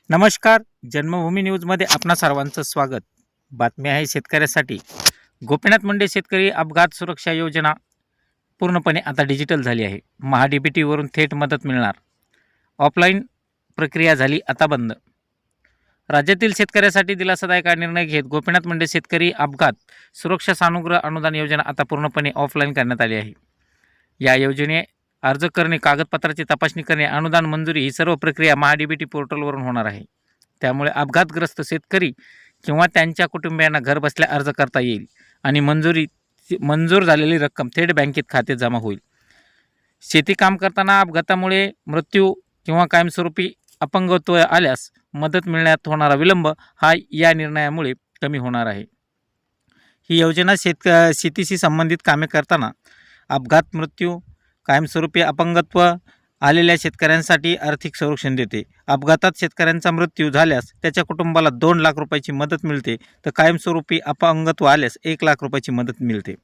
नमस्कार. जन्मभूमी न्यूजमध्ये आपणा सर्वांचं स्वागत. बातमी आहे शेतकऱ्यासाठी. गोपीनाथ मुंडे शेतकरी अपघात सुरक्षा योजना पूर्णपणे आता डिजिटल झाली आहे. महा-डी-बी-टीवरून थेट मदत मिळणार. ऑफलाईन प्रक्रिया झाली आता बंद. राज्यातील शेतकऱ्यासाठी दिलासादायक निर्णय घेत गोपीनाथ मुंडे शेतकरी अपघात सुरक्षा सानुग्रह अनुदान योजना आता पूर्णपणे ऑफलाईन करण्यात आली आहे. या योजने अर्ज करणे, कागदपत्राची तपासणी करणे, अनुदान मंजुरी ही सर्व प्रक्रिया महा-डी-बी-टी पोर्टलवरून होणार आहे. त्यामुळे अपघातग्रस्त शेतकरी किंवा त्यांच्या कुटुंबियांना घरबसल्या अर्ज करता येईल आणि मंजूर झालेली रक्कम थेट बँकेत खाते जमा होईल. शेती काम करताना अपघातामुळे मृत्यू किंवा कायमस्वरूपी अपंगत्व आल्यास मदत मिळण्यात होणारा विलंब हा या निर्णयामुळे कमी होणार आहे. ही योजना शेतीशी संबंधित कामे करताना अपघात, मृत्यू, कायमस्वरूपी अपंगत्व आलेल्या शेतकऱ्यांसाठी आर्थिक संरक्षण देते. अपघातात शेतकऱ्यांचा मृत्यू झाल्यास त्याच्या कुटुंबाला 2 लाख रुपयाची मदत मिळते, तर कायमस्वरूपी अपंगत्व आल्यास 1 लाख रुपयाची मदत मिळते.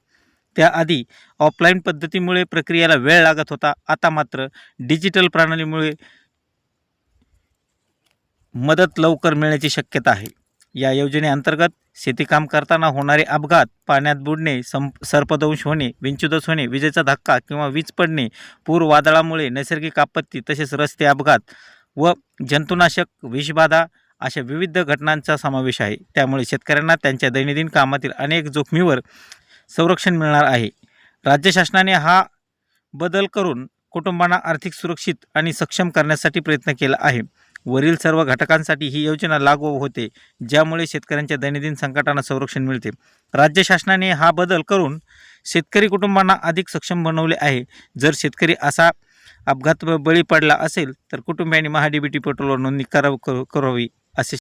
त्याआधी ऑफलाईन पद्धतीमुळे प्रक्रियेला वेळ लागत होता. आता मात्र डिजिटल प्रणालीमुळे मदत लवकर मिळण्याची शक्यता आहे. या योजनेअंतर्गत शेती काम करताना होणारे अपघात, पाण्यात बुडणे, सर्पदंश होणे, विंचूदंश होणे, विजेचा धक्का किंवा वीज पडणे, पूर, वादळामुळे नैसर्गिक आपत्ती, तसेच रस्ते अपघात व जंतुनाशक, विषबाधा अशा विविध घटनांचा समावेश आहे. त्यामुळे शेतकऱ्यांना त्यांच्या दैनंदिन कामातील अनेक जोखमीवर संरक्षण मिळणार आहे. राज्य शासनाने हा बदल करून कुटुंबांना आर्थिक सुरक्षित आणि सक्षम करण्यासाठी प्रयत्न केला आहे. वरील सर्व घटकांसाठी ही योजना लागू होते, ज्यामुळे शेतकऱ्यांच्या दैनंदिन संकटांना संरक्षण मिळते. राज्य शासनाने हा बदल करून शेतकरी कुटुंबांना अधिक सक्षम बनवले आहे. जर शेतकरी असा अपघात बळी पडला असेल तर कुटुंबियांनी महा-डी-बी-टी पोर्टलवर नोंदणी करावी असे